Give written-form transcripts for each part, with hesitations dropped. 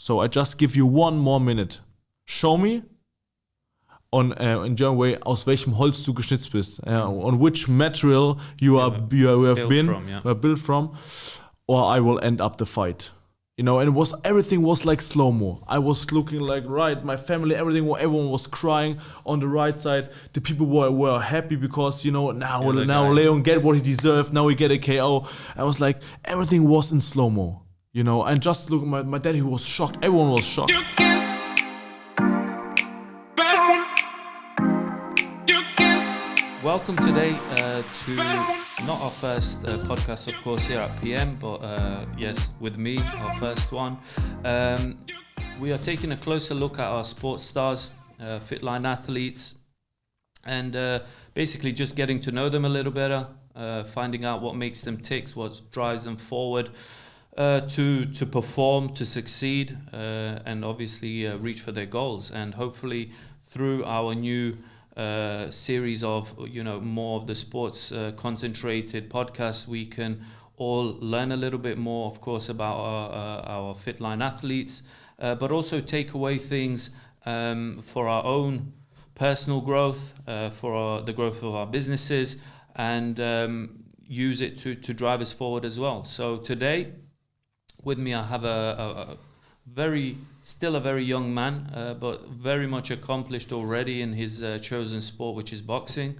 So I just give you 1 more minute. Show me in German way, aus welchem Holz du geschnitzt bist. On which material you have built from, or I will end up the fight. You know, and everything was like slow-mo. I was looking like, right, my family, everyone was crying on the right side. The people were happy because, you know, now Leon get what he deserved. Now he get a KO. I was like, everything was in slow-mo. You know, and just look, my daddy was shocked. Everyone was shocked. Welcome today to not our first podcast, of course, here at PM, but yes, with me, our first one. We are taking a closer look at our sports stars, Fitline athletes, and basically just getting to know them a little better, finding out what makes them tick, what drives them forward to perform, to succeed, and obviously reach for their goals. And hopefully through our new series of, you know, more of the sports concentrated podcasts, we can all learn a little bit more, of course, about our Fitline athletes, but also take away things for our own personal growth, for the growth of our businesses, and use it to drive us forward as well. So today with me I have a still a very young man, but very much accomplished already in his chosen sport, which is boxing.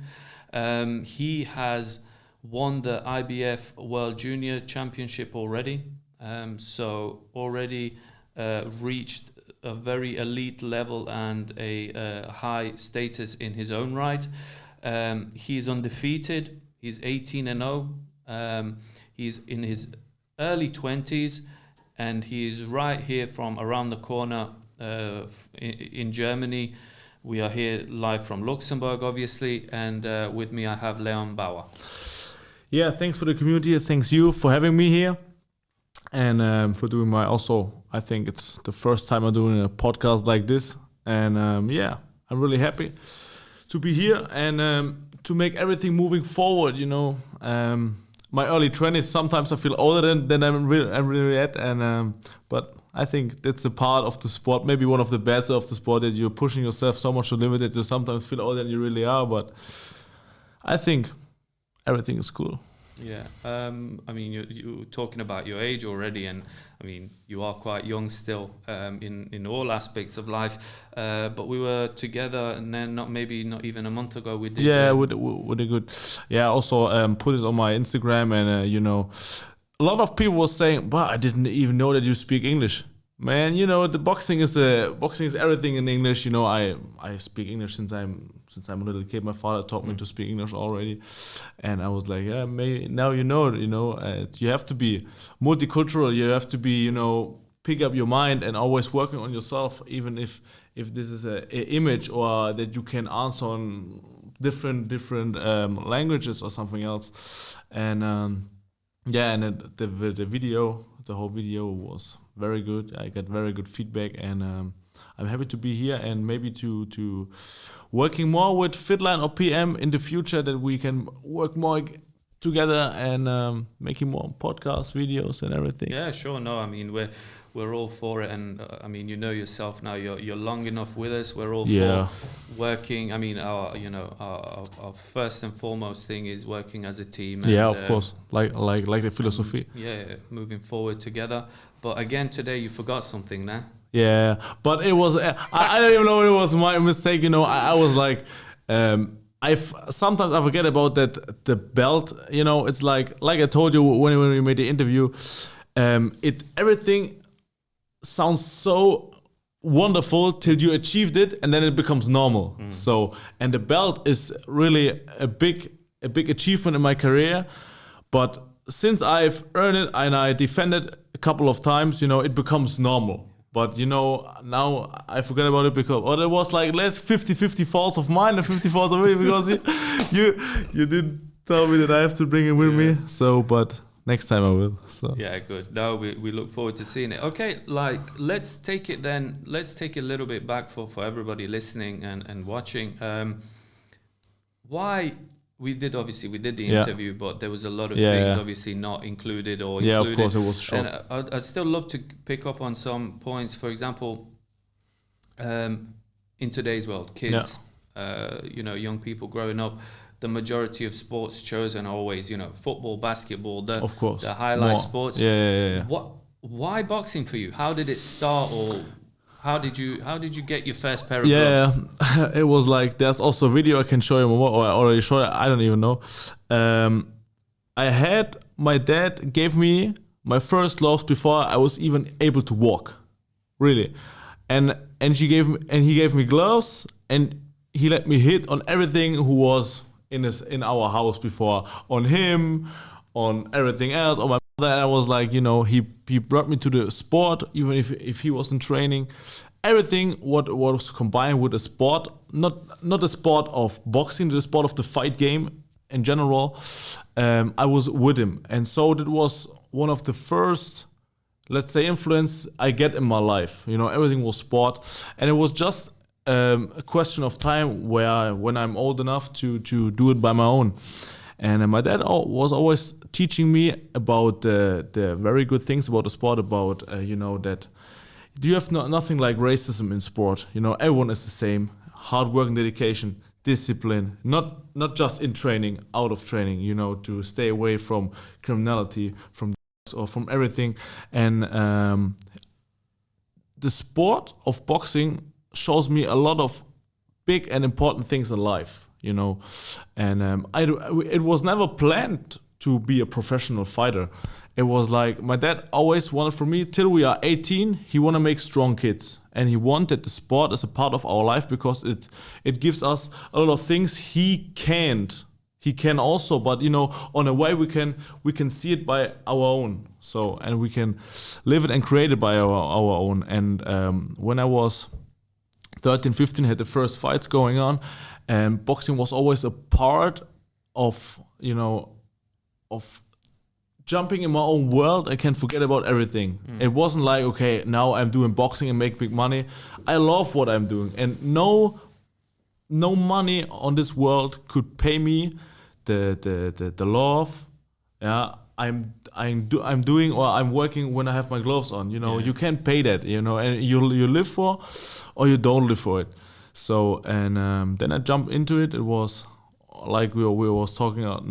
He has won the IBF World Junior Championship already, so already reached a very elite level and a high status in his own right. He's undefeated. He's 18-0. He's in his early 20s. And he is right here from around the corner in Germany. We are here live from Luxembourg, obviously. And with me, I have Leon Bauer. Yeah, thanks for the community. Thanks you for having me here. And for doing I think it's the first time I'm doing a podcast like this. And yeah, I'm really happy to be here and to make everything moving forward, you know. My early 20s, sometimes I feel older than I'm really at, and but I think that's a part of the sport. Maybe one of the best of the sport, that you're pushing yourself so much to limit that you sometimes feel older than you really are. But I think everything is cool. Yeah, I mean, you're talking about your age already, and I mean, you are quite young still in all aspects of life. But we were together, and then not even a month ago we did. Yeah, with a good. Yeah, also put it on my Instagram, and you know, a lot of people were saying, "But I didn't even know that you speak English." Man, you know, the boxing is everything in English. You know, I speak English since I'm a little kid. My father taught me to speak English already, and I was like, yeah, maybe now you know, you have to be multicultural. You have to be, you know, pick up your mind and always working on yourself, even if this is a image or that you can answer on different languages or something else. And yeah, and the whole video was very good. I got very good feedback, and I'm happy to be here and maybe to working more with Fitline or PM in the future, that we can work more together and making more podcasts, videos, and everything. Yeah, sure. No, I mean we're all for it, and I mean, you know yourself now. You're long enough with us. We're all for working. I mean, our first and foremost thing is working as a team. And, of course, like the philosophy. Moving forward together. But again, today you forgot something, nah? Yeah, but it was I don't even know it was my mistake. You know, I was like. Sometimes I forget about that the belt. You know, it's like I told you when we made the interview. Everything sounds so wonderful till you achieved it, and then it becomes normal. So, and the belt is really a big achievement in my career. But since I've earned it and I defended a couple of times, you know, it becomes normal. But, you know, now I forget about it because there was like less 50-50 faults of mine and 50 faults of me, because you did tell me that I have to bring it with me. So, but next time I will. So yeah, good. No, we look forward to seeing it. Okay, let's take it a little bit back for everybody listening and watching. Why we did the Yeah. interview, but there was a lot of Yeah, things yeah. obviously not included or Yeah, included. of course, it was short. And I'd still love to pick up on some points. For example, in today's world, kids, young people growing up, the majority of sports chosen are always, football, basketball, Of course. the highlight More. sports. Yeah. Why boxing for you? How did it start, or how did you get your first pair of gloves? Yeah, it was like, there's also a video I can show you more, or I already showed it, I don't even know. My dad gave me my first gloves before I was even able to walk, really, and he gave me gloves, and he let me hit on everything who was in our house before, on him, on everything else, on my mother. And I was like, he brought me to the sport, even if he wasn't training. Everything what was combined with a sport, not the sport of boxing, the sport of the fight game in general. I was with him, and so that was one of the first, let's say, influence I get in my life. Everything was sport, and it was just a question of time when I'm old enough to do it by my own. And my dad was always teaching me about the very good things about the sport, about that you have nothing like racism in sport. Everyone is the same. Hard work and dedication, discipline, not just in training, out of training, to stay away from criminality, from or from everything. And the sport of boxing shows me a lot of big and important things in life, and it was never planned to be a professional fighter. It was like my dad always wanted for me, till we are 18, he want to make strong kids, and he wanted the sport as a part of our life, because it gives us a lot of things he can't. He can also, but on a way we can see it by our own. So, and we can live it and create it by our own. And when I was 13, 15, had the first fights going on, and boxing was always a part of of jumping in my own world. I can forget about everything. It wasn't like, okay, now I'm doing boxing and make big money. I love what I'm doing, and no money on this world could pay me the love. Yeah, I'm doing, or I'm working when I have my gloves on. You can't pay that. And you live for, or you don't live for it. So, and then I jumped into it. It was like we was talking, not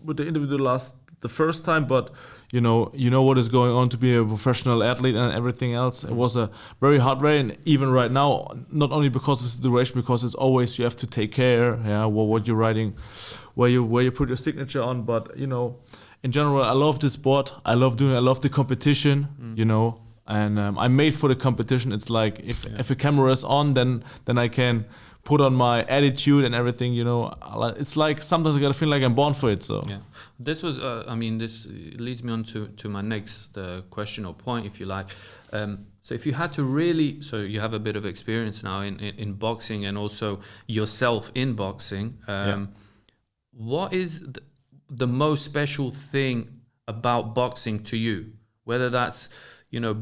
with the individual the first time, but you know what is going on to be a professional athlete and everything else. It was a very hard way, and even right now, not only because of the situation, because it's always you have to take care, what you're writing, where you put your signature on. But in general, I love this sport. I love the competition. And I'm made for the competition. It's like if a camera is on, then I can put on my attitude and everything. It's like sometimes I gotta feel like I'm born for it. So yeah, this was. This leads me on to my next question or point, if you like. So if you had to really, so you have a bit of experience now in boxing, and also yourself in boxing. What is the most special thing about boxing to you? Whether that's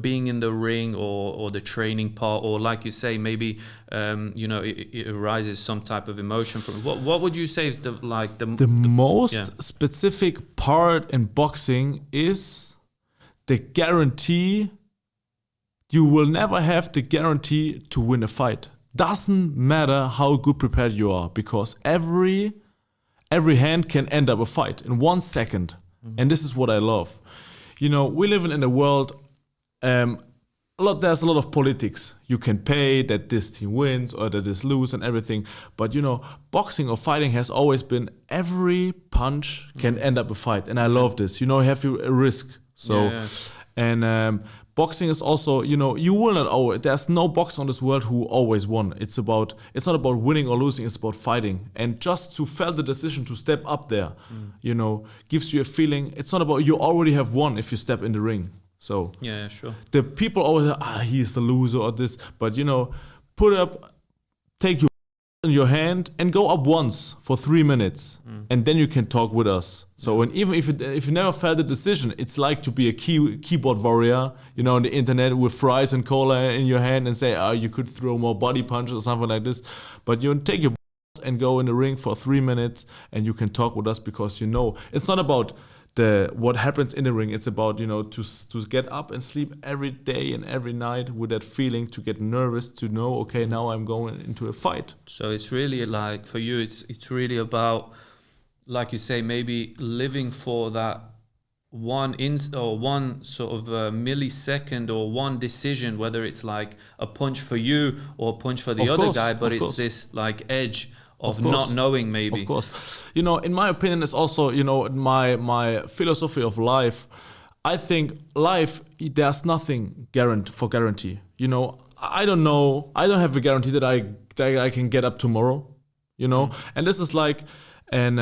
being in the ring, or the training part, or like you say, maybe it arises some type of emotion from. What would you say is the most specific part in boxing is the guarantee. You will never have the guarantee to win a fight. Doesn't matter how good prepared you are, because every hand can end up a fight in 1 second. And this is what I love. We live in a world. There's a lot of politics. You can pay that this team wins or that this lose and everything. But boxing or fighting has always been, every punch can end up a fight, and I love this. You have a risk. So, and boxing is also, you will not always. There's no boxer on this world who always won. It's not about winning or losing. It's about fighting, and just to feel the decision to step up there, gives you a feeling. It's not about you already have won if you step in the ring. So yeah, sure. The people always say, he's the loser or this, but put up, take your hand and go up once for 3 minutes, and then you can talk with us. So and even if you never felt the decision, it's like to be a keyboard warrior, on the internet with fries and cola in your hand and say, you could throw more body punches or something like this, but you take your and go in the ring for 3 minutes and you can talk with us, because it's not about what happens in the ring. It's about to get up and sleep every day and every night with that feeling, to get nervous, to know, okay, now I'm going into a fight. So it's really like, for you, it's really about, like you say, maybe living for that one sort of millisecond or one decision, whether it's like a punch for you or a punch for the other guy, but it's this like edge of not knowing, maybe. Of course. In my opinion, it's also, my philosophy of life. I think life, there's nothing guarantee. I don't know. I don't have a guarantee that I can get up tomorrow, and this is like, and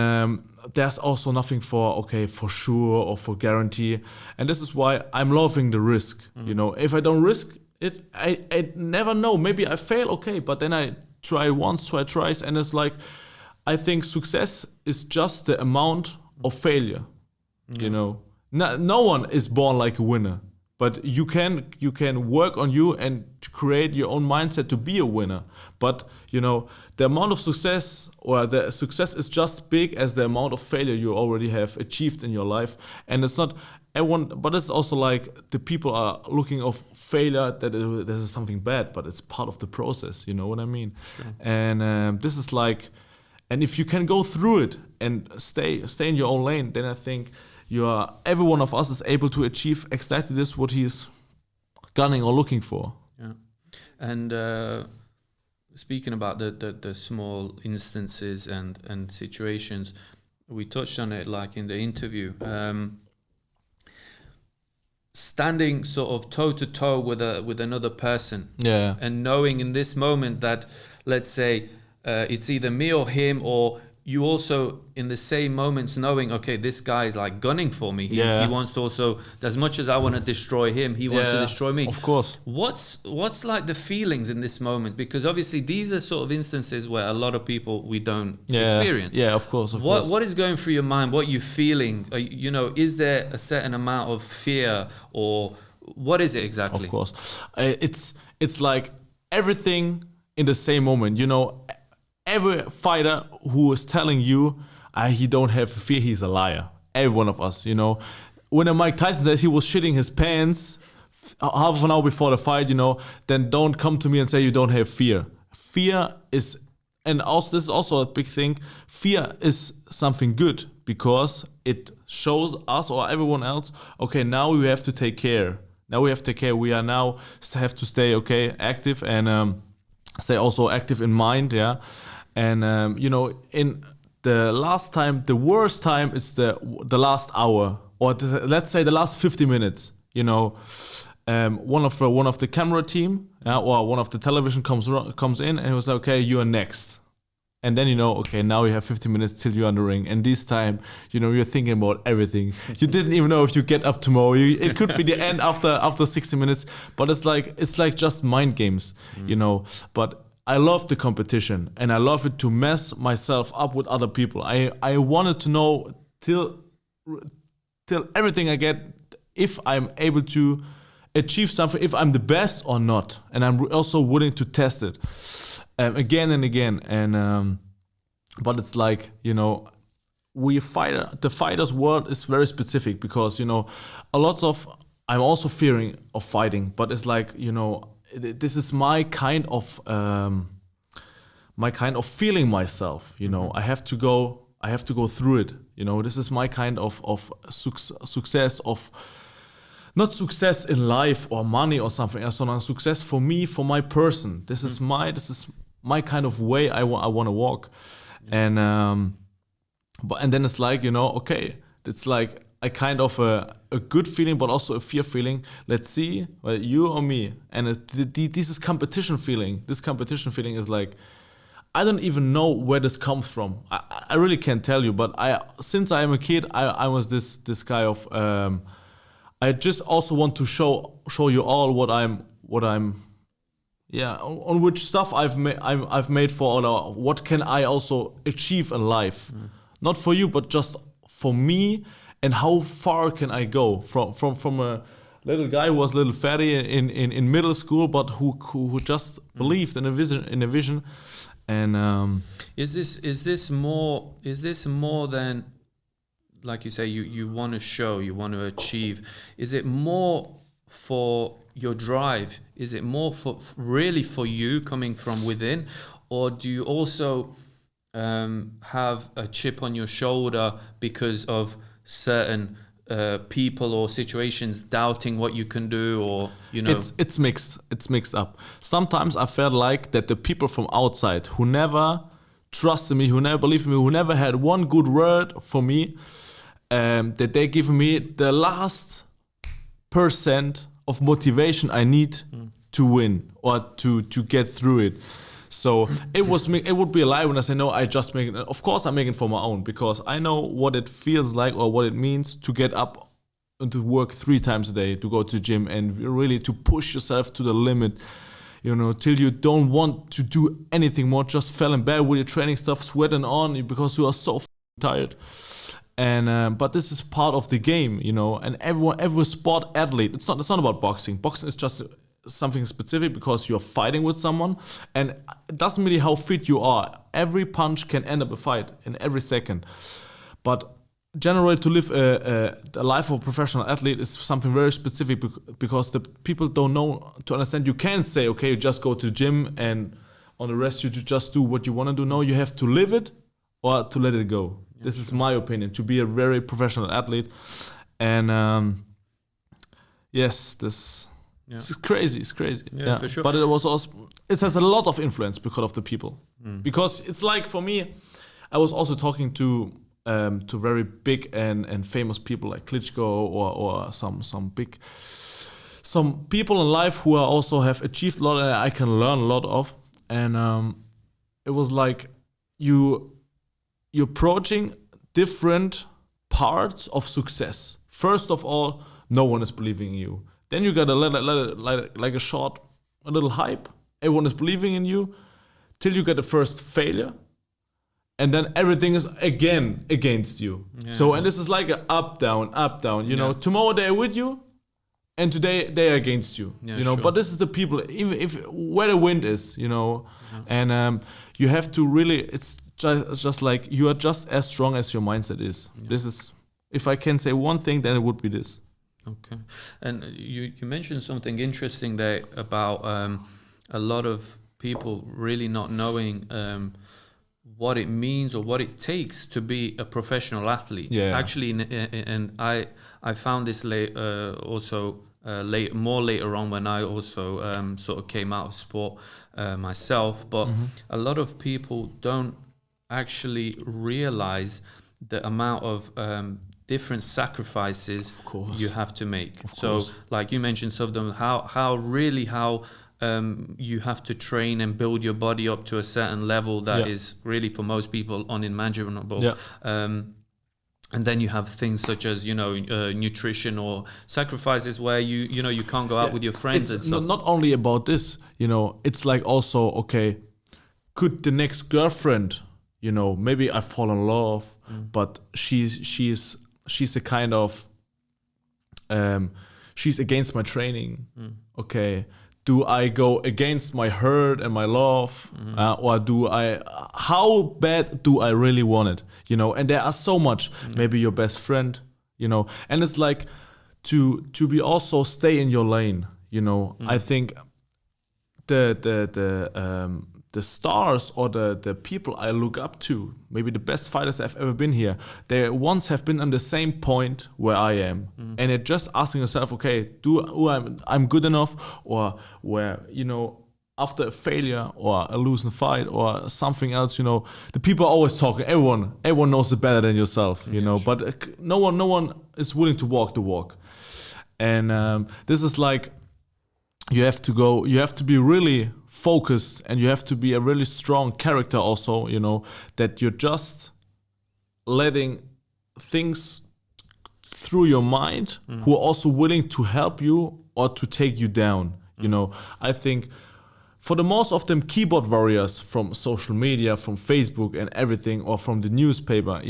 there's also nothing for sure or for guarantee. And this is why I'm loving the risk. If I don't risk it, I never know. Maybe I fail, okay, but then I try once, try twice, and it's like, I think success is just the amount of failure. No one is born like a winner, but you can work on you and create your own mindset to be a winner. But the amount of success, or the success, is just big as the amount of failure you already have achieved in your life. And it's not everyone, but it's also like the people are looking of failure that this is something bad, but it's part of the process. You know what I mean? Sure. And this is like, and if you can go through it and stay in your own lane, then I think every one of us is able to achieve exactly this, what he is gunning or looking for. Yeah. And speaking about the small instances and situations, we touched on it like in the interview. Standing sort of toe to toe with another person, and knowing in this moment that, let's say, it's either me or him, or you also in the same moments knowing, okay, this guy is like gunning for me. He wants to also, as much as I want to destroy him, he wants to destroy me. Of course. What's like the feelings in this moment? Because obviously these are sort of instances where a lot of people we don't experience. Yeah, of course. What is going through your mind? What are you feeling? Is there a certain amount of fear, or what is it exactly? Of course. It's like everything in the same moment, Every fighter who is telling you he don't have fear, he's a liar. Every one of us, When Mike Tyson says he was shitting his pants half an hour before the fight, then don't come to me and say you don't have fear. Fear is, and also this is also a big thing, fear is something good, because it shows us or everyone else, okay, now we have to take care. We are now have to stay, active, and stay also active in mind, and in the last time, the worst time is the last hour, or let's say the last 50 minutes. One of the camera team, or one of the television comes in, and he was like, okay, you are next. And then okay, now you have 50 minutes till you're on the ring. And this time, you're thinking about everything. You didn't even know if you get up tomorrow. It could be the end after 60 minutes. But it's like just mind games, But I love the competition, and I love it to mess myself up with other people. I wanted to know till everything I get, if I'm able to achieve something, if I'm the best or not. And I'm also willing to test it again and again. And but it's like, the fighter's world is very specific, because I'm also fearing of fighting, but it's like, this is my kind of feeling myself. I have to go through it. This is my kind of success, of not success in life or money or something. As on success for me, for my person. This is my kind of way I want to walk, and then it's like, okay, it's like a kind of a good feeling, but also a fear feeling. Let's see, you or me. And this is competition feeling. This competition feeling is like, I don't even know where this comes from. I really can't tell you. But since I am a kid, I was this guy of. I just also want to show you all what I'm. On which stuff I've made for other. What can I also achieve in life? Not for you, but just for me. And how far can I go from a little guy who was a little fatty in middle school, but who just believed in a vision, And Is this more than, like you say, you want to show, you want to achieve? Is it more for your drive? Is it more for really for you coming from within, or do you also have a chip on your shoulder because of certain people or situations doubting what you can do, or it's mixed up. Sometimes I felt like that the people from outside who never trusted me, who never believed in me, who never had one good word for me, that they give me the last % of motivation I need to win or to get through it. So it would be a lie when I say, no, I just make it. Of course I'm making it for my own, because I know what it feels like or what it means to get up and to work 3 times a day, to go to the gym and really to push yourself to the limit, till you don't want to do anything more, just fell in bed with your training stuff, sweating on because you are so tired. And but this is part of the game, and every sport athlete, it's not about boxing. Boxing is just something specific because you're fighting with someone, and it doesn't really how fit you are. Every punch can end up a fight in every second. But generally, to live a life of a professional athlete is something very specific, because the people don't know to understand. You can't say, okay, you just go to the gym and on the rest you just do what you want to do. No, you have to live it or to let it go. Yeah, this is my opinion, to be a very professional athlete. And yes, this... Yeah. It's crazy. Yeah, for sure. But it has a lot of influence because of the people. Because it's like, for me, I was also talking to very big and famous people like Klitschko or some people in life who are also have achieved a lot and I can learn a lot of. And it was like you're approaching different parts of success. First of all, no one is believing in you. Then you got a little hype. Everyone is believing in you till you get the first failure, and then everything is again against you. Yeah. And this is like a up down. Tomorrow they're with you, and today they're against you. Yeah, sure. But this is the people. Even if where the wind is, and you have to really. It's just like you are just as strong as your mindset is. Yeah. This is, if I can say one thing, then it would be this. Okay, and you mentioned something interesting there about a lot of people really not knowing what it means or what it takes to be a professional athlete. Yeah. Actually, and I found this more later on when I also sort of came out of sport myself. But a lot of people don't actually realize the amount of different sacrifices you have to make. So like you mentioned some of them, how you have to train and build your body up to a certain level that is really for most people unimaginable. And then you have things such as nutrition or sacrifices where you can't go out with your friends. It's not only about this, it's like also, okay, could the next girlfriend, maybe I fall in love, but she's a kind of she's against my training. Okay, do I go against my hurt and my love, or how bad do I really want it? And there are so much. Maybe your best friend, and it's like to be also stay in your lane. I think the stars or the people I look up to, maybe the best fighters that have ever been here, they once have been on the same point where I am. And they're just asking yourself, okay, I'm good enough, or where, after a failure or a losing fight or something else, the people are always talking. Everyone knows it better than yourself, but no one is willing to walk the walk. And this is like, you have to be really focused, and you have to be a really strong character also, that you're just letting things through your mind who are also willing to help you or to take you down. I think for the most of them keyboard warriors from social media, from Facebook and everything, or from the newspaper,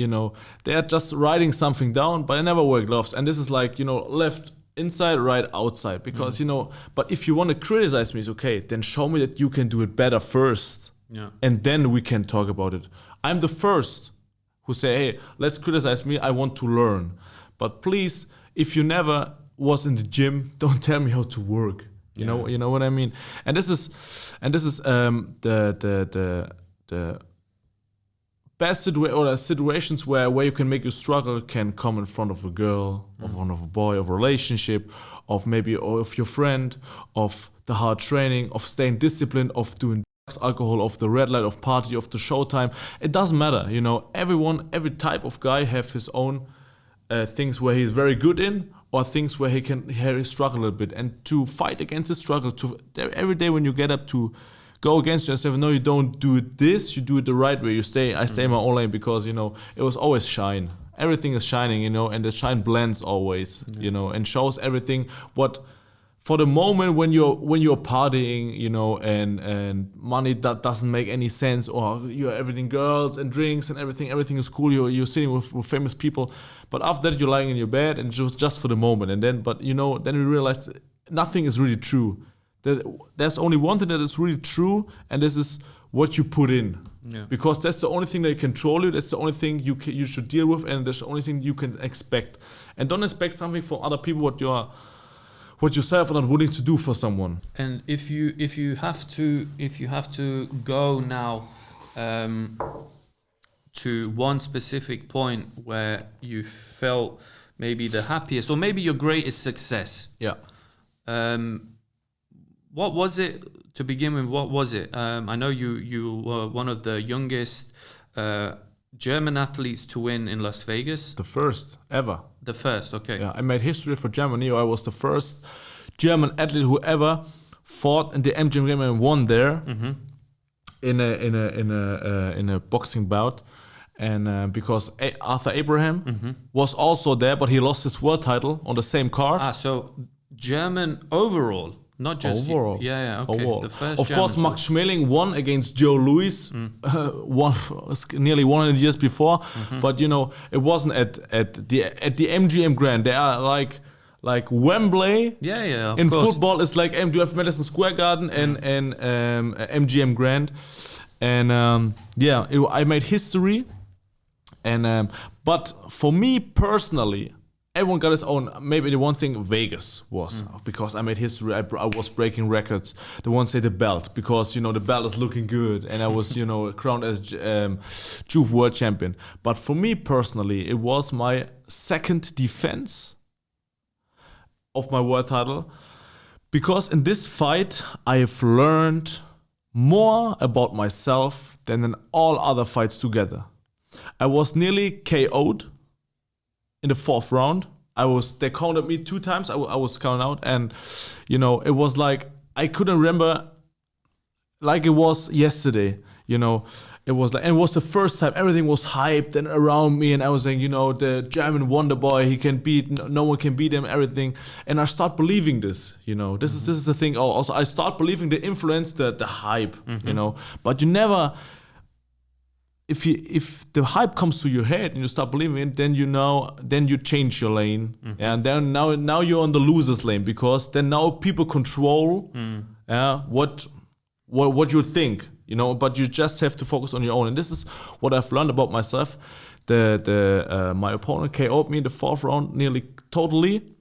they are just writing something down, but they never wear gloves. And this is like, left inside, right outside, because but if you want to criticize me, it's okay, then show me that you can do it better first. and then we can talk about it. I'm the first who say, hey, let's criticize me, I want to learn. But please, if you never was in the gym, don't tell me how to work. You know what I mean? And this is the best situations where you can make you struggle can come in front of a girl, of one of a boy, of a relationship, of maybe of your friend, of the hard training, of staying disciplined, of doing drugs, alcohol, of the red light, of party, of the showtime. It doesn't matter, every type of guy have his own things where he's very good in, or things where he struggle a little bit. And to fight against the struggle, every day when you get up to go against yourself, no, you don't do it this, you do it the right way. I stay in my own lane because, it was always shine. Everything is shining, and the shine blends always, and shows everything what for the moment when you're partying, and money that doesn't make any sense, or you're everything girls and drinks and everything is cool. You're sitting with famous people, but after that you're lying in your bed and just for the moment. And then, then we realized nothing is really true. There's only one thing that is really true, and this is what you put in. Yeah. Because that's the only thing that can control you. That's the only thing you should deal with, and that's the only thing you can expect. And don't expect something from other people what yourself are not willing to do for someone. And if you have to go now to one specific point where you felt maybe the happiest or maybe your greatest success. Yeah. What was it to begin with? What was it? I know you were one of the youngest German athletes to win in Las Vegas. The first ever. The first, okay. Yeah, I made history for Germany. I was the first German athlete who ever fought in the MGM game and won there in a boxing bout. And because Arthur Abraham was also there, but he lost his world title on the same card. So German overall. Not just overall. Okay. Overall. The first of German course, Max Schmeling won against Joe Louis nearly 100 years before, but it wasn't at the MGM Grand. They are like Wembley. Yeah. In football, it's like you have Madison Square Garden and MGM Grand, and I made history, and but for me personally. Everyone got his own. Maybe the one thing Vegas was because I made history. I was breaking records. The one say the belt because the belt is looking good, and I was crowned as Juve World Champion. But for me personally, it was my second defense of my world title because in this fight I have learned more about myself than in all other fights together. I was nearly KO'd. In the fourth round, they counted me 2 times. I was counted out, and it was like I couldn't remember, like it was yesterday. It was like, and it was the first time everything was hyped and around me, and I was saying, the German wonder boy, he can beat, no one can beat him, everything, and I start believing this. This is the thing. Also, I start believing the influence, the hype. But you never. If the hype comes to your head and you start believing it, then then you change your lane, and then now you're on the loser's lane because then now people control what you think, but you just have to focus on your own. And this is what I've learned about myself. My opponent KO'd me in the fourth round nearly totally,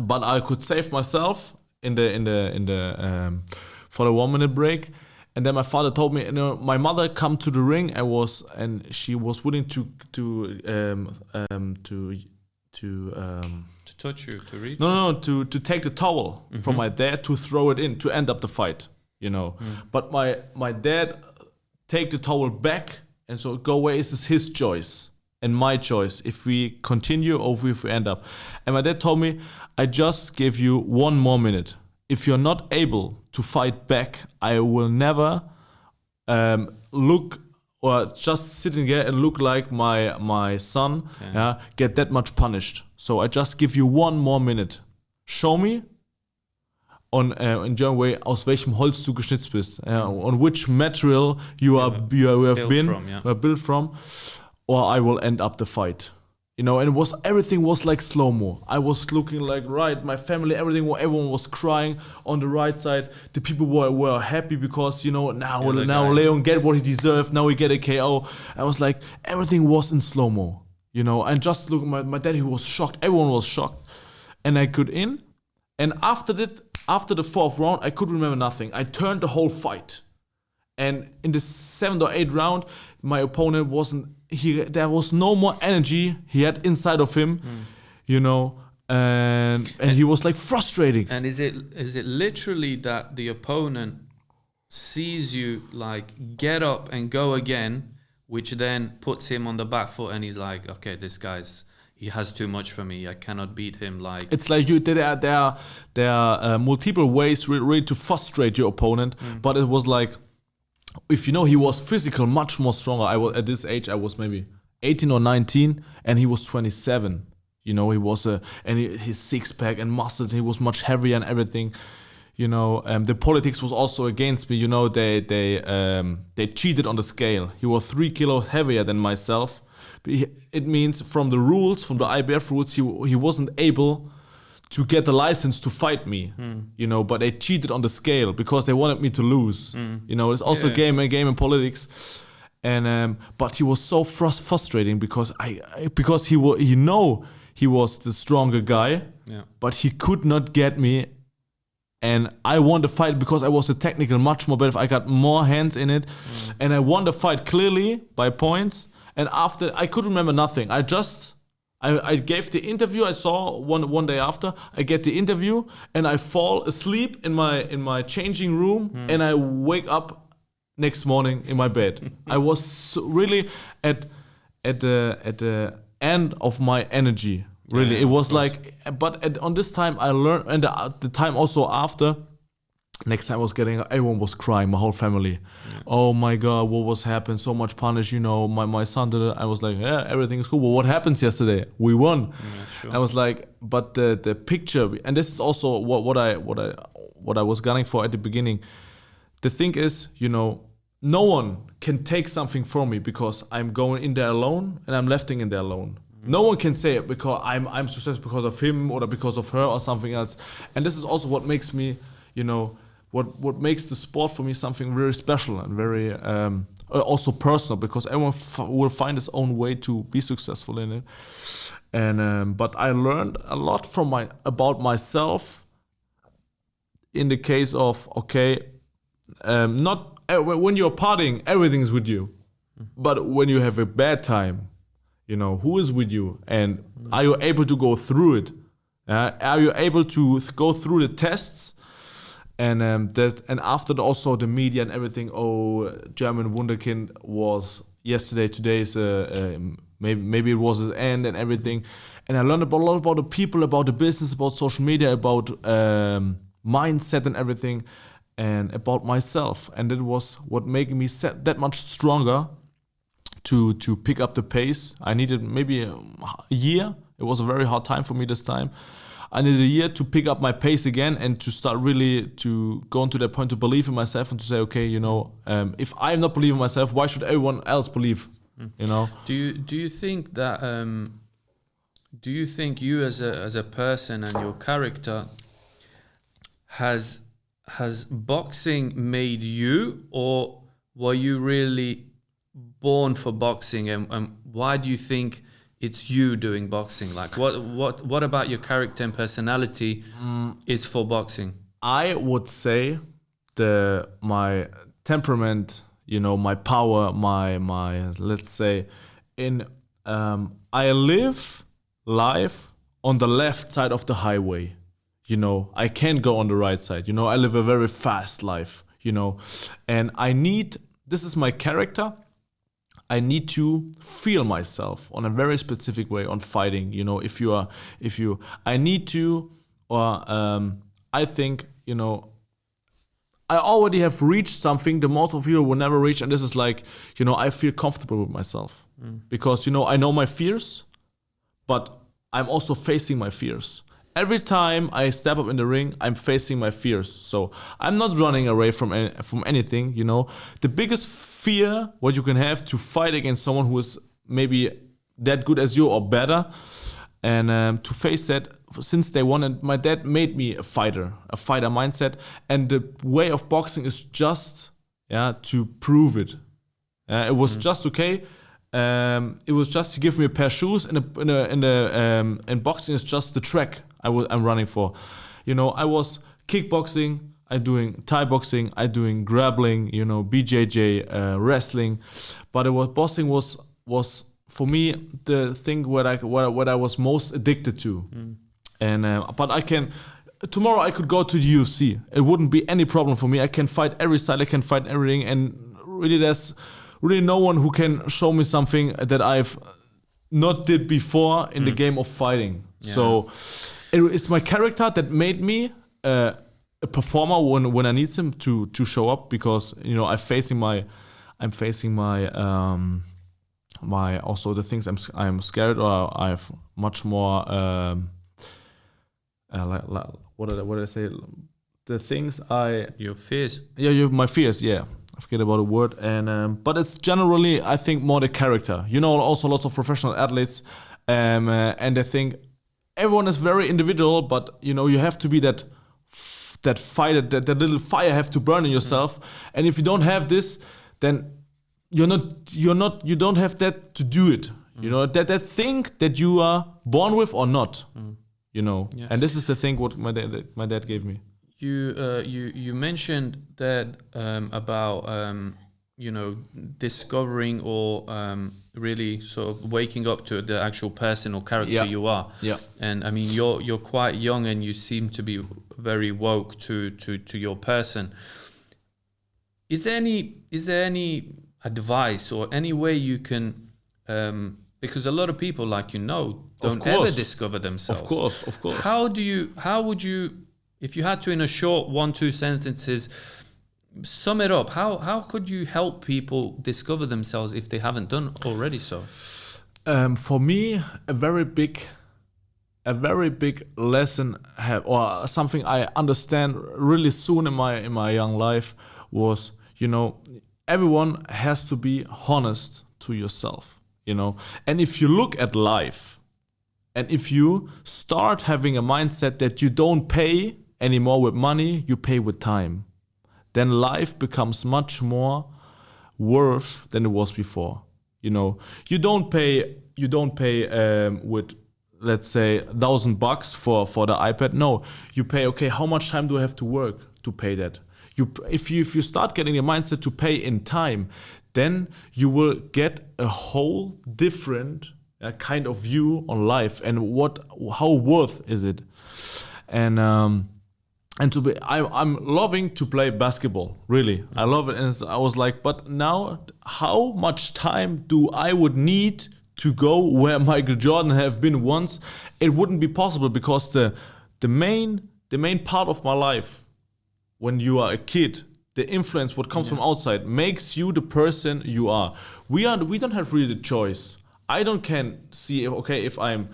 but I could save myself in the for the 1 minute break. And then my father told me, my mother come to the ring and she was willing to touch you, to reach. No, to take the towel from my dad to throw it in to end up the fight, But my dad take the towel back and so go away. This is his choice and my choice if we continue or if we end up. And my dad told me, I just give you 1 more minute. If you're not able to fight back, I will never look or just sitting there and look like my son get that much punished. So I just give you 1 more minute. Show me in German way aus welchem Holz du geschnitzt bist, on which material you have been built from, or I will end up the fight. you know, and everything was like slow-mo. I was looking like, right, my family, everyone was crying on the right side. The people were happy because, you know, now Leon get what he deserved. Now he get a KO. I was like, everything was in slow-mo, you know, and just look, my daddy was shocked. Everyone was shocked. And I got in, and after the fourth round, I could remember nothing. I turned the whole fight. And in the 7th or 8th round, my opponent there was no more energy he had inside of him, you know, and he was like frustrating. And is it literally that the opponent sees you like get up and go again, which then puts him on the back foot, and he's like, okay, he has too much for me. I cannot beat him. Like, it's like there are multiple ways really to frustrate your opponent, but it was like, if you know, he was physical much more stronger. I was at this age, I was maybe 18 or 19, and he was 27. You know, he was his six pack and muscles. He was much heavier and everything. You know, the politics was also against me. You know, they cheated on the scale. He was 3 kilos heavier than myself. It means from the rules, from the IBF rules, he wasn't able to get the license to fight me, you know, but they cheated on the scale because they wanted me to lose. You know, it's also a game in politics. And but he was so frustrating because he was the stronger guy, but he could not get me. And I won the fight because I was a technical much more better. I got more hands in it, and I won the fight clearly by points. And after, I could remember nothing. I gave the interview. I saw one day after. I get the interview and I fall asleep in my changing room, and I wake up next morning in my bed. I was really at the end of my energy. Really, it was like. But on this time I learned, and the time also after. Next time I was everyone was crying, my whole family. Oh my God, what was happened? So much punish, you know. My son did it. I was like, yeah, everything is cool. Well, what happened yesterday? We won. Sure. I was like, but the picture, and this is also what I was gunning for at the beginning. The thing is, you know, no one can take something from me because I'm going in there alone and I'm lefting in there alone. No one can say it because I'm successful because of him or because of her or something else. And this is also what makes me, you know, what makes the sport for me something very special and very also personal, because everyone will find his own way to be successful in it. And but I learned a lot about myself in the case of, okay, not when you're partying, everything's with you, but when you have a bad time, you know, who is with you, and are you able to go through it? Are you able to go through the tests? And after also the media and everything. Oh, German Wunderkind was yesterday. Today's maybe it was his end and everything. And I learned a lot about the people, about the business, about social media, about mindset and everything, and about myself. And that was what made me that much stronger to pick up the pace. I needed maybe a year. It was a very hard time for me this time. I needed a year to pick up my pace again and to start really to go into that point to believe in myself and to say, okay, you know, if I'm not believing in myself, why should everyone else believe? You know. Do you think that do you think you as a person and your character has boxing made you, or were you really born for boxing, and why do you think it's you doing boxing? Like, what about your character and personality is for boxing? I would say my temperament, you know, my power, my let's say, I live life on the left side of the highway. You know, I can't go on the right side. You know, I live a very fast life. You know, and this is my character. I need to feel myself on a very specific way on fighting. You know, I think, you know, I already have reached something the most of people will never reach. And this is like, you know, I feel comfortable with myself because, you know, I know my fears, but I'm also facing my fears. Every time I step up in the ring, I'm facing my fears. So I'm not running away from anything, you know. The biggest fear what you can have to fight against someone who is maybe that good as you or better. And to face that since day one, and my dad made me a fighter mindset. And the way of boxing is just to prove it. It was just okay. It was just to give me a pair of shoes, and boxing is just the track I'm running for. You know, I was kickboxing, I doing Thai boxing, I doing grappling, you know, BJJ, wrestling, but boxing was for me the thing what I was most addicted to. And but tomorrow I could go to the UFC. It wouldn't be any problem for me. I can fight every style, I can fight everything, and really there's really no one who can show me something that I've not did before in the game of fighting. Yeah. So it's my character that made me a performer when I need him to show up, because you know I'm facing my my also the things I'm scared, or I have much more like what did I say, the things your fears. Yeah, my fears. Yeah, I forget about the word. And but it's generally I think more the character. You know, also lots of professional athletes, and they think everyone is very individual, but you know you have to be that fire, that little fire have to burn in yourself. And if you don't have this, then you don't have that to do it. You know, that thing that you are born with or not. You know, and this is the thing what my dad gave me. You mentioned that about you know, discovering or really sort of waking up to the actual person or character you are. Yeah. And I mean, you're quite young and you seem to be very woke to your person. Is there any advice or any way you can, because a lot of people, like, you know, don't ever discover themselves. Of course. How would you, if you had to in a short 1-2 sentences sum it up, how could you help people discover themselves if they haven't done already so? For me, a very big lesson or something I understand really soon in my young life was, you know, everyone has to be honest to yourself, you know. And if you look at life, and if you start having a mindset that you don't pay anymore with money, you pay with time, then life becomes much more worth than it was before. You know, you don't pay with, let's say, $1,000 for the iPad. No, you pay, okay, how much time do I have to work to pay that? If you start getting a mindset to pay in time, then you will get a whole different kind of view on life and how worth is it. And I'm loving to play basketball, really. I love it. And I was like, but now how much time do I would need to go where Michael Jordan have been once? It wouldn't be possible, because the main part of my life, when you are a kid, the influence what comes from outside makes you the person you are. We don't have really the choice. I can see, okay, if I'm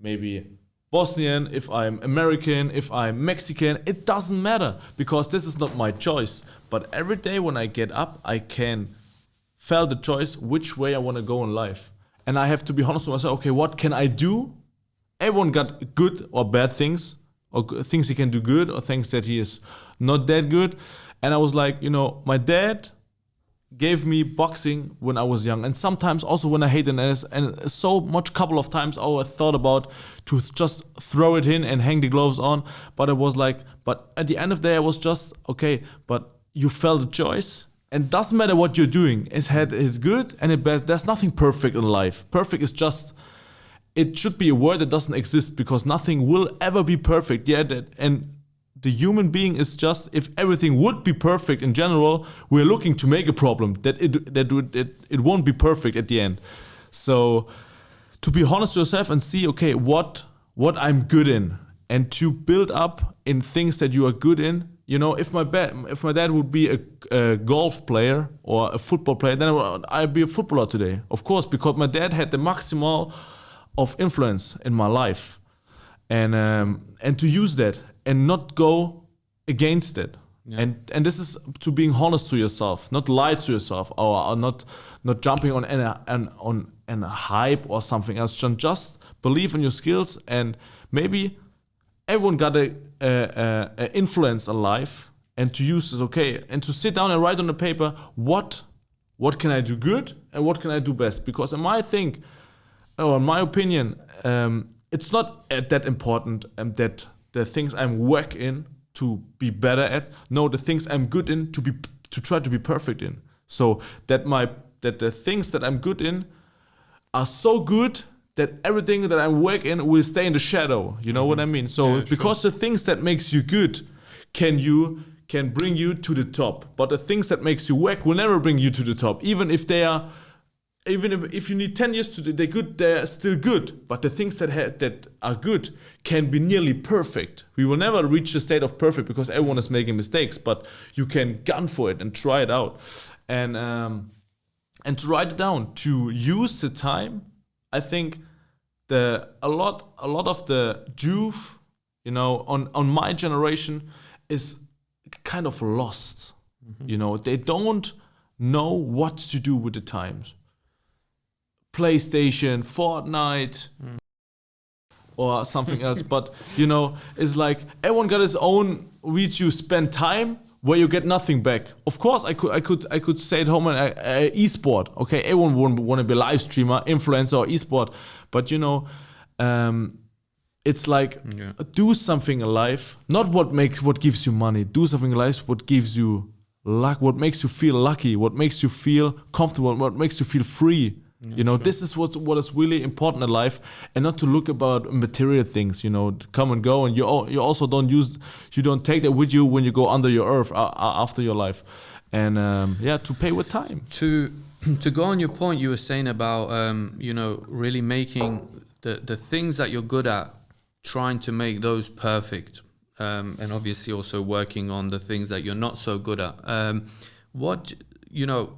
maybe Bosnian, if I'm American, if I'm Mexican, it doesn't matter, because this is not my choice. But every day when I get up, I can feel the choice which way I want to go in life. And I have to be honest with myself, okay, what can I do? Everyone got good or bad things, or things he can do good, or things that he is not that good. And I was like, you know, my dad gave me boxing when I was young, and sometimes also when I hated it, and so much couple of times I thought about to just throw it in and hang the gloves on, but it was like, but at the end of the day I was just, okay, but you felt the choice, and doesn't matter what you're doing, it's good and it bad. There's nothing perfect in life. Perfect is just, it should be a word that doesn't exist, because nothing will ever be perfect. And the human being is just, if everything would be perfect in general, we're looking to make a problem that it won't be perfect at the end. So to be honest to yourself and see, okay, what I'm good in, and to build up in things that you are good in. You know, if my dad would be a golf player or a football player, then I'd be a footballer today, of course, because my dad had the maximal of influence in my life, and to use that and not go against it, Yeah. And this is to being honest to yourself, not lie to yourself, or not jumping on an hype or something else. Just believe in your skills, and maybe everyone got a influence on life, and to use this, okay, and to sit down and write on the paper what can I do good and what can I do best. Because in my opinion, it's not that important that the things I'm work in to be better at. No, the things I'm good in to try to be perfect in. So that the things that I'm good in are so good that everything that I work in will stay in the shadow. You know what I mean? So because the things that makes you good can bring you to the top, but the things that makes you work will never bring you to the top. Even if if you need 10 years to they're good, they're still good. But the things that are good can be nearly perfect. We will never reach the state of perfect because everyone is making mistakes. But you can gun for it and try it out, and to write it down, to use the time. I think a lot of the youth, on my generation, is kind of lost. They don't know what to do with the times. PlayStation, Fortnite, or something else. But it's like everyone got his own way to spend time where you get nothing back. Of course, I could stay at home and esport. Okay, everyone would want to be a live streamer, influencer, or esport. But it's like do something in life, not what gives you money. Do something in life what gives you luck, what makes you feel lucky, what makes you feel comfortable, what makes you feel free. This is what is really important in life, and not to look about material things. Come and go, and you also don't take that with you when you go under your earth after your life, and to pay with time. To go on your point, you were saying about really making the things that you're good at, trying to make those perfect, and obviously also working on the things that you're not so good at.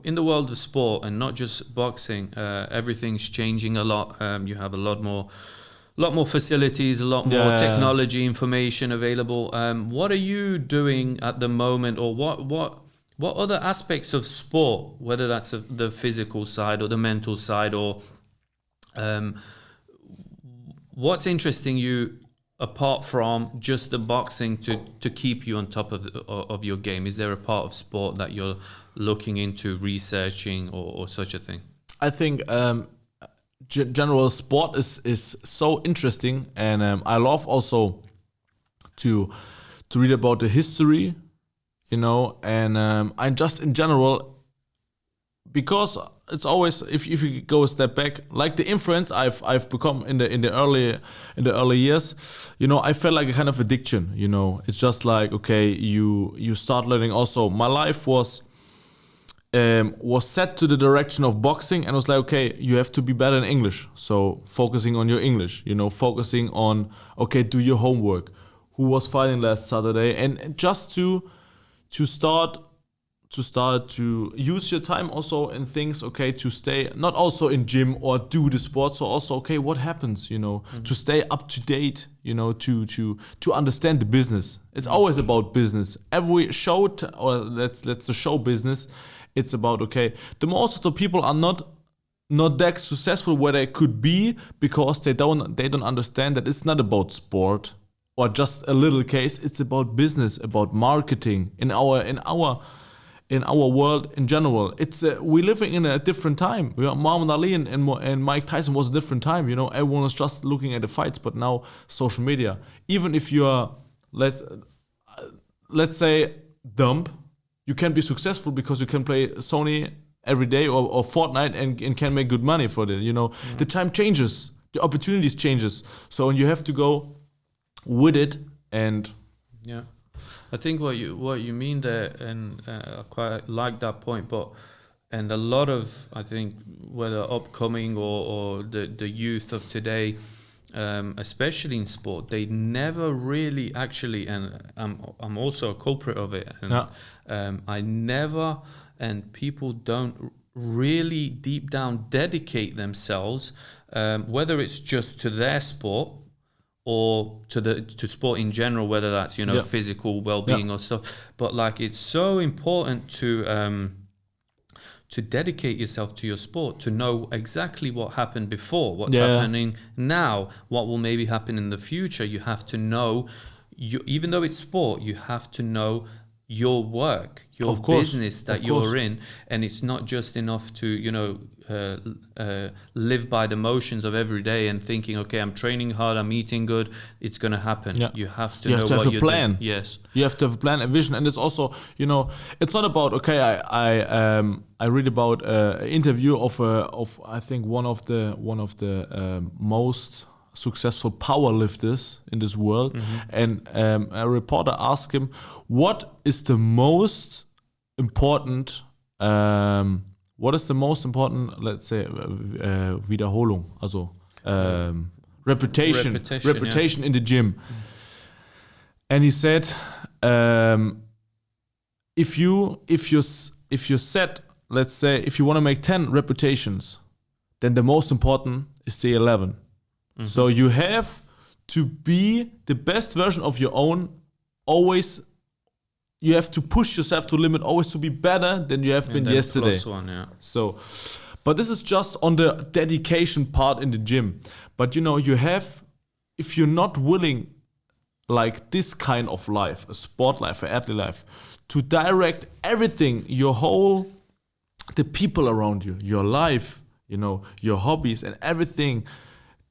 In the world of sport, and not just boxing, everything's changing a lot. You have a lot more facilities, a lot more technology, information available. What are you doing at the moment, or what other aspects of sport, whether that's the physical side or the mental side, or what's interesting you apart from just the boxing to keep you on top of your game? Is there a part of sport that you're looking into researching or such a thing? I think general sport is so interesting, and I love also to read about the history, and I just in general, because it's always if you go a step back, like the influence I've become in the early years, I felt like a kind of addiction. It's just like, okay, you start learning. Also, my life was set to the direction of boxing, and it was like, okay, you have to be better in English. So focusing on your English, focusing on, okay, do your homework. Who was fighting last Saturday, and just to start to use your time also in things, okay, to stay not also in gym or do the sports, so also, okay, what happens, to stay up to date, to understand the business. It's always about business. Every show, or let's the show business, it's about, okay, the most of the people are not that successful where they could be, because they don't understand that it's not about sport or just a little case. It's about business, about marketing in our world in general. It's we're living in a different time. Muhammad Ali and Mike Tyson was a different time. Everyone was just looking at the fights, but now social media. Even if you are let's say dumb, you can be successful because you can play Sony every day or Fortnite and can make good money for it. The time changes, the opportunities changes. So you have to go with it. And yeah, I think what you mean there, and I quite like that point. And a lot of, I think, whether upcoming or the youth of today, especially in sport, they never really actually, and I'm also a culprit of it. And I never, and people don't really deep down dedicate themselves, whether it's just to their sport or to sport in general, whether that's physical well-being or stuff. But like, it's so important to dedicate yourself to your sport, to know exactly what happened before, what's happening now, what will maybe happen in the future. You have to know, even though it's sport, you have to know your work, your business that you're in. And it's not just enough to, live by the motions of every day and thinking, okay, I'm training hard, I'm eating good, it's going to happen. Yeah. You have to know what you're doing. You have to have a plan. Yes. You have to have a plan, a vision. And it's also, it's not about, okay, I read about an interview of I think one of the most successful power lifters in this world, and a reporter asked him, what is the most important let's say Wiederholung, also reputation in the gym. And he said, if you set, let's say, if you want to make 10 reputations, then the most important is the 11. So you have to be the best version of your own. Always, you have to push yourself to the limit, always to be better than you have been yesterday. So, but this is just on the dedication part in the gym. But you have, if you're not willing, like this kind of life, a sport life, an athlete life, to direct everything, the people around you, your life, your hobbies and everything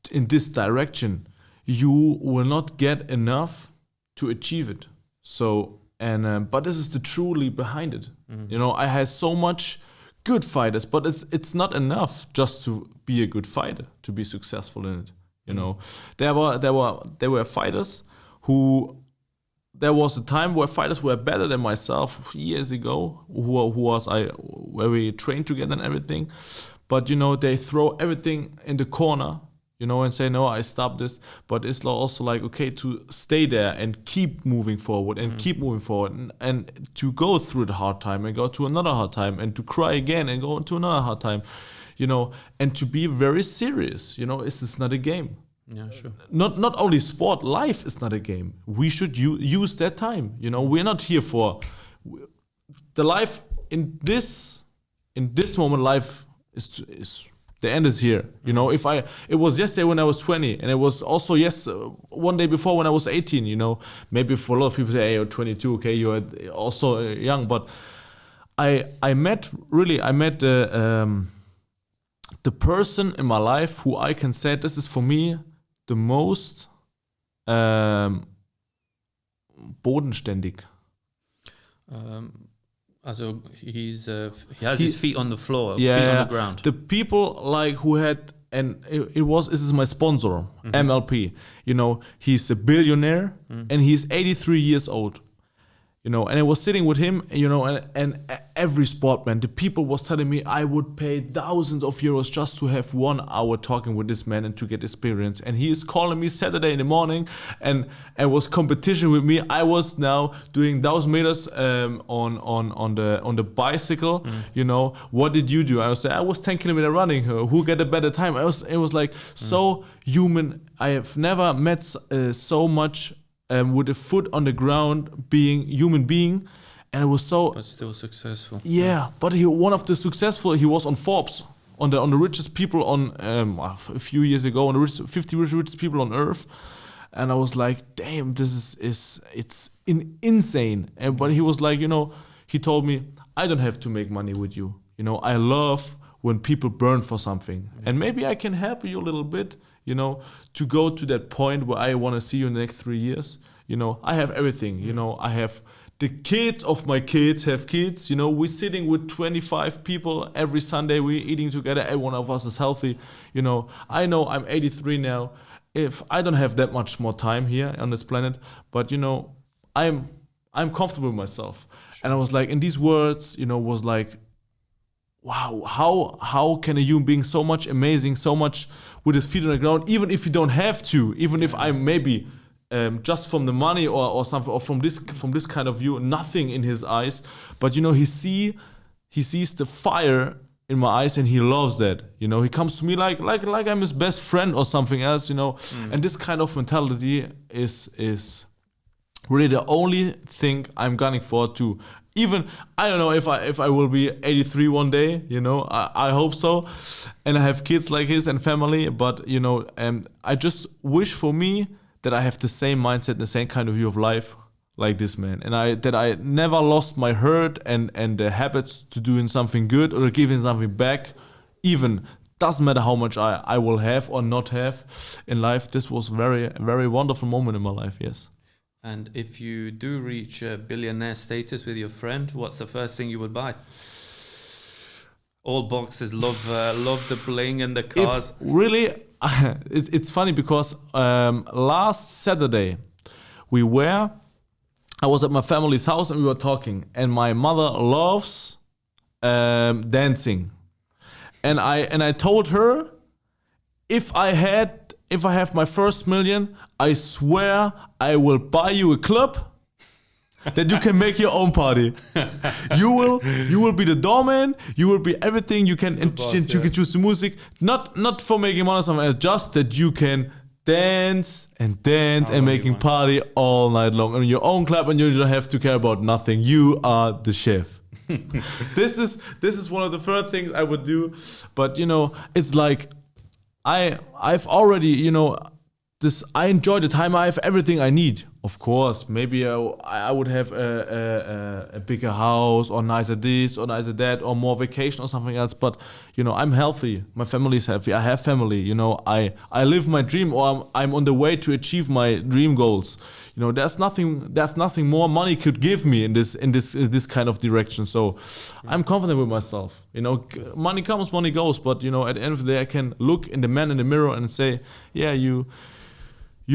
in this direction, you will not get enough to achieve it. So, but this is the truly behind it. I had so much good fighters, but it's not enough just to be a good fighter to be successful in it. There were fighters who. There was a time where fighters were better than myself years ago, where we trained together and everything. But they throw everything in the corner, and say, no, I stopped this. But it's also like, okay, to stay there and keep moving forward and keep moving forward and to go through the hard time and go to another hard time and to cry again and go into another hard time, and to be very serious. This is not a game. Yeah, sure. Not only sport, life is not a game. We should use that time. We're not here for the life in this moment. Life is the end is here. It was yesterday when I was 20, and it was also one day before when I was 18. Maybe for a lot of people say, hey, you're 22, okay, you're also young, but I met the person in my life who I can say this is for me the most bodenständig. Also he has his feet on the floor, feet on the ground. The people like who had, and this is my sponsor, MLP. He's a billionaire and he's 83 years old. And I was sitting with him, and every sportman, the people was telling me I would pay thousands of euros just to have 1 hour talking with this man and to get experience. And he is calling me Saturday in the morning and was competition with me. I was now doing 1,000 meters on the bicycle. What did you do? I was 10 kilometer running. Who get a better time? It was like so human. I have never met so much. With a foot on the ground, being human being, and it was so. But still successful. Yeah, but one of the successful. He was on Forbes, on the richest people on a few years ago, on the 50 richest people on Earth, and I was like, damn, this is insane. But he was like, he told me, I don't have to make money with you. I love when people burn for something, and maybe I can help you a little bit. To go to that point where I want to see you in the next 3 years. I have everything. I have the kids of my kids have kids. We're sitting with 25 people every Sunday. We're eating together. Every one of us is healthy. I know I'm 83 now. If I don't have that much more time here on this planet, but I'm comfortable with myself. Sure. And I was like, in these words, was like, wow, how can a human being so much amazing, so much with his feet on the ground, even if you don't have to, even if I'm maybe just from the money or something, or from this kind of view, nothing in his eyes, but he sees the fire in my eyes, and he loves that. You know, he comes to me like I'm his best friend or something else. You know, and this kind of mentality is really the only thing I'm gunning for. To even, I don't know if I will be 83 one day. You know, I hope so, and I have kids like his and family. But you know, I just wish for me that I have the same mindset, the same kind of view of life like this man, and I never lost my hurt and the habits to doing something good or giving something back. Even doesn't matter how much I will have or not have in life. This was very wonderful moment in my life. Yes. And if you do reach billionaire status with your friend, what's the first thing you would buy? All boxers love the bling and the cars. If really, it's funny because last Saturday I was at my family's house and we were talking, and my mother loves dancing, and I told her, if I have my first million, I swear I will buy you a club that you can make your own party. You will be the doorman. You will be everything. You can can choose the music. Not for making money or something else, just that you can dance and making party all night long in your own club, and you don't have to care about nothing. You are the chef. This is one of the first things I would do, but you know, it's like I've already, you know, I enjoy the time. I have everything I need. Of course, maybe I would have a bigger house, or nicer this, or nicer that, or more vacation or something else. But you know, I'm healthy. My family is healthy. I have family. You know, I live my dream, or I'm on the way to achieve my dream goals. You know, there's nothing more money could give me in this kind of direction. So I'm confident with myself. You know, money comes, money goes. But you know, at the end of the day, I can look in the man in the mirror and say, yeah, you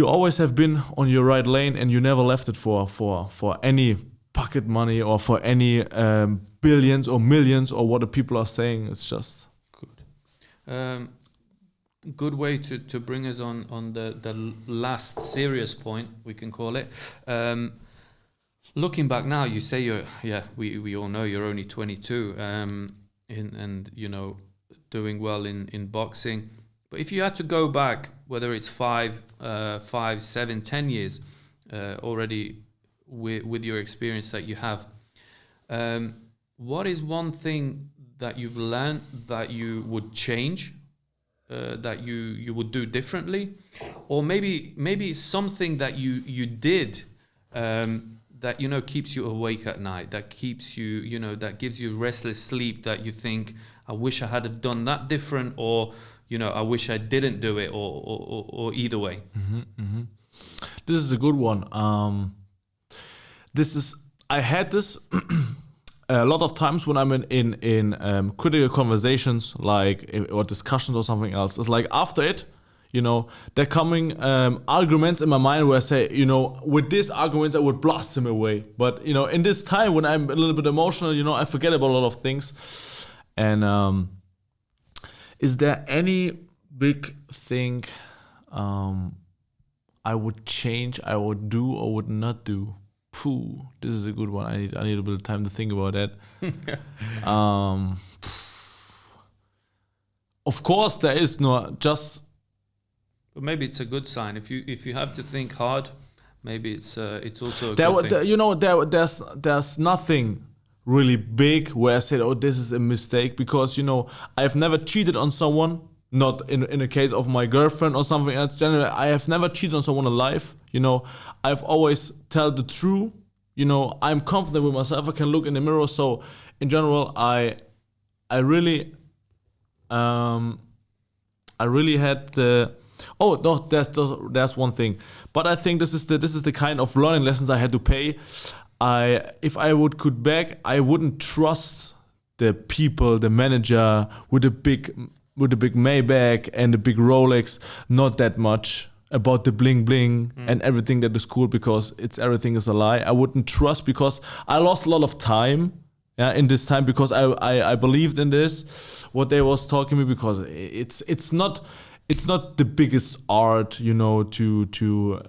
always have been on your right lane, and you never left it for any pocket money or for any billions or millions or what the people are saying. It's just good. Good way to bring us on the last serious point, we can call it. Looking back now, you say we all know you're only 22, and you know, doing well in boxing. But if you had to go back, whether it's 5, 7, 10 years already with your experience that you have, what is one thing that you've learned that you would change, that you would do differently? Or maybe it's something that you did that, you know, keeps you awake at night, that keeps you, you know, that gives you restless sleep, that you think, I wish I had done that different, or you know, I wish I didn't do it, or either way. This is a good one. I had this a lot of times when I'm in critical conversations, like or discussions or something else. It's like after it, you know, they're coming arguments in my mind where I say, you know, with these arguments I would blast him away. But you know, in this time when I'm a little bit emotional, you know, I forget about a lot of things. And is there any big thing I would change, I would do or would not do? This is a good one. I need a bit of time to think about that. Of course, there is no just. But maybe it's a good sign. If you have to think hard, maybe it's also a good thing. You know, there's nothing really big where I said, oh, this is a mistake, because you know, I've never cheated on someone, not in a case of my girlfriend or something else. Generally, I have never cheated on someone in life. You know, I've always tell the truth. You know, I'm confident with myself. I can look in the mirror. So in general, I really had the. Oh no, there's one thing, but I think this is the kind of learning lessons I had to pay. If I could back, I wouldn't trust the people, the manager with the big Maybach and the big Rolex, not that much about the bling bling and everything that is cool, because everything is a lie. I wouldn't trust, because I lost a lot of time in this time, because I believed in this, what they was talking to me, because it's not the biggest art, you know, to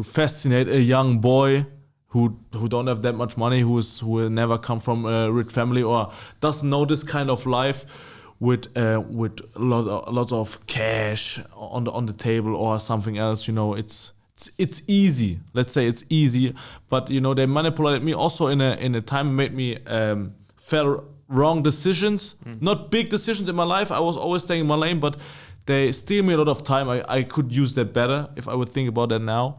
fascinate a young boy who don't have that much money, who will never come from a rich family or doesn't know this kind of life with lots of cash on the table or something else. You know, it's easy. Let's say it's easy, but you know they manipulated me also in a time, made me fell wrong decisions, not big decisions in my life. I was always staying in my lane, but they steal me a lot of time. I could use that better if I would think about that now.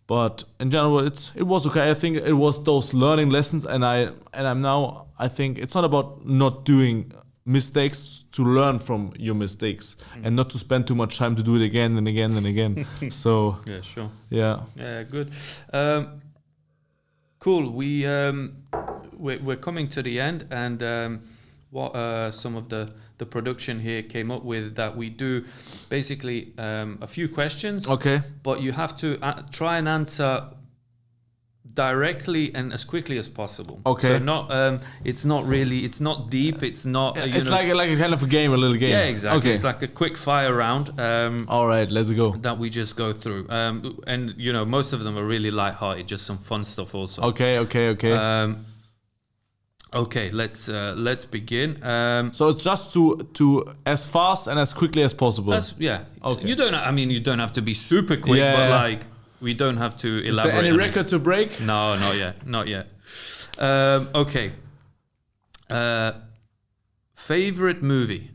But in general, it was okay. I think it was those learning lessons, and I'm now. I think it's not about not doing mistakes, to learn from your mistakes and not to spend too much time to do it again and again and again. So yeah, sure. Yeah, good. Cool. We're coming to the end, and what some of the production here came up with, that we do basically a few questions. Okay. But you have to try and answer directly and as quickly as possible. Okay. So not it's not deep. It's not. It's like a kind of a game, a little game. Yeah, exactly. Okay. It's like a quick fire round. All right, let's go. That we just go through. And you know, most of them are really light-hearted, just some fun stuff also. Okay. Okay, let's begin. So it's just to as fast and as quickly as possible. Yeah. Okay. You don't have to be super quick, but like we don't have to elaborate. Is there any on record to break? No, not yet. Okay. Favorite movie?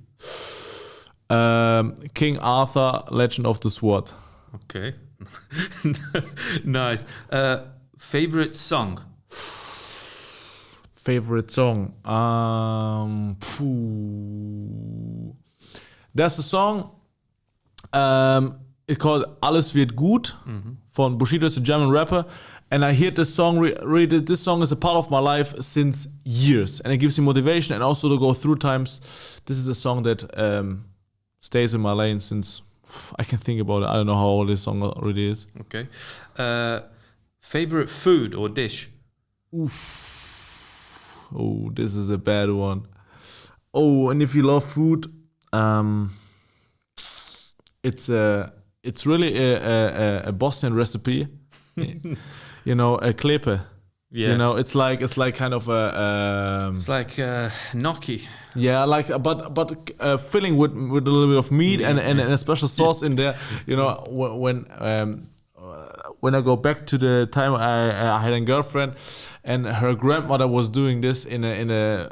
King Arthur, Legend of the Sword. Okay. Nice. Favorite song? Favorite song? There's a song. It's called Alles wird gut von Bushido, is a German rapper. And I hear this song, really, this song is a part of my life since years. And it gives me motivation and also to go through times. This is a song that stays in my lane since I can think about it. I don't know how old this song already is. Okay. Favorite food or dish? Oof. Oh, this is a bad one. Oh, and if you love food, it's really a Bosnian recipe. You know, a klepe. Yeah. You know, it's like kind of a. It's like gnocchi. Yeah, like but filling with a little bit of meat and a special sauce in there. You know, when I go back to the time I had a girlfriend, and her grandmother was doing this in a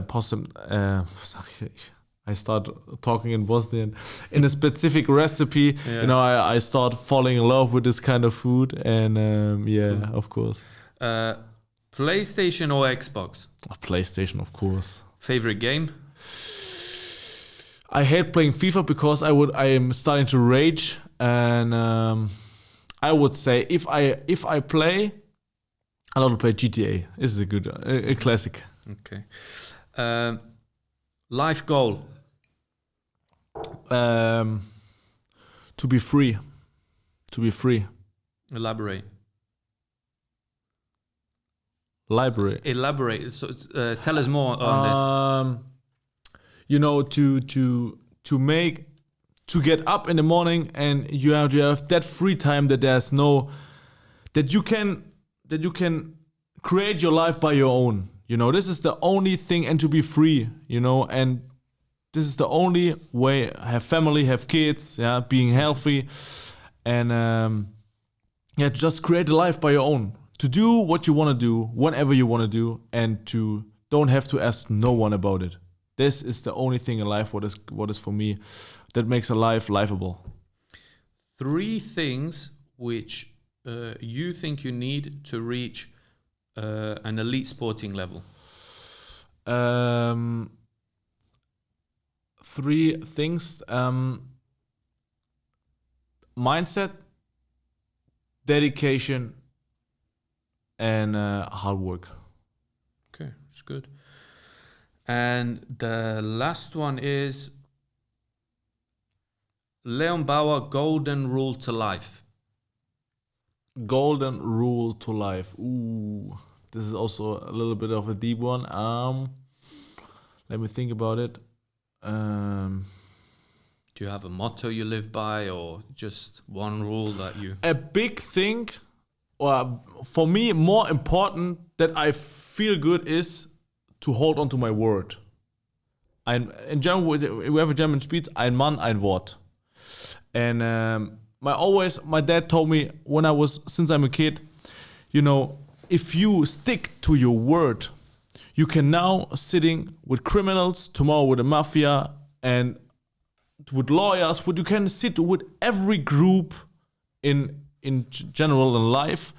possum. I start talking in Bosnian in a specific recipe. Yeah. You know, I start falling in love with this kind of food, and of course. PlayStation or Xbox? PlayStation, of course. Favorite game? I hate playing FIFA because I am starting to rage, and I would say if I play, I love to play GTA. This is a classic. Okay. Life goal? To be free. Elaborate. Elaborate. So, tell us more on this. You know, to get up in the morning and you have that free time that you can create your life by your own. You know, this is the only thing, and to be free. You know, and this is the only way. Have family, have kids, being healthy, and just create a life by your own. To do what you want to do, whenever you want to do, and to don't have to ask no one about it. This is the only thing in life. What is for me that makes a life livable. 3 things which you think you need to reach an elite sporting level. 3 things: mindset, dedication, and hard work. Okay, it's good. And the last one is Leon Bauer golden rule to life. Golden rule to life. Ooh, this is also a little bit of a deep one. Let me think about it. Do you have a motto you live by, or just one rule that you... A big thing for me, more important that I feel good is to hold on to my word. In German, we have a German speech, ein Mann, ein Wort. And my dad told me since I'm a kid, if you stick to your word, you can now sitting with criminals, tomorrow with the mafia, and with lawyers, but you can sit with every group in general in life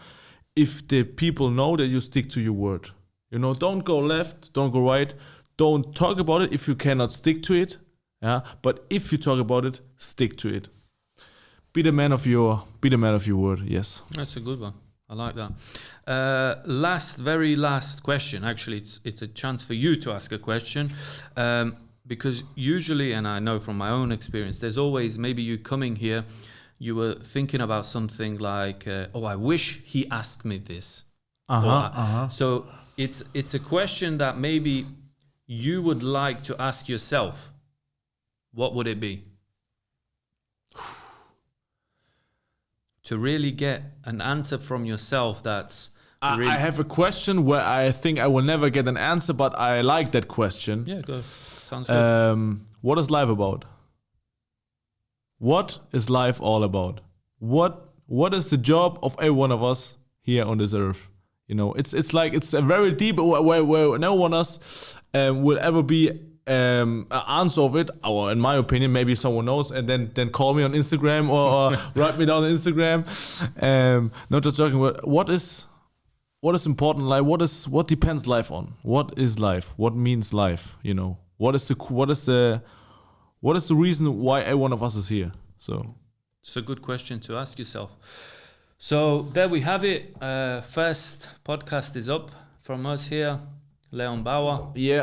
if the people know that you stick to your word. Don't go left, don't go right, don't talk about it if you cannot stick to it. Yeah, but if you talk about it, stick to it. Be the man of your word. Yes, that's a good one. I like that. Very last question. Actually, it's a chance for you to ask a question, because usually, and I know from my own experience, there's always maybe you coming here, you were thinking about something like, I wish he asked me this. So it's a question that maybe you would like to ask yourself. What would it be? To really get an answer from yourself that's really... I have a question where I think I will never get an answer, but I like that question. Yeah, go. Sounds good. What is life about? What is life all about? What is the job of every one of us here on this earth? It's a very deep where no one else will ever be an answer of it, or in my opinion, maybe someone knows, and then call me on Instagram or write me down on Instagram. Not just joking. What is important in life? What depends life on? What is life? What means life? What is the reason why every one of us is here? So it's a good question to ask yourself. So there we have it. First podcast is up from us here, Leon Bauer. Yeah.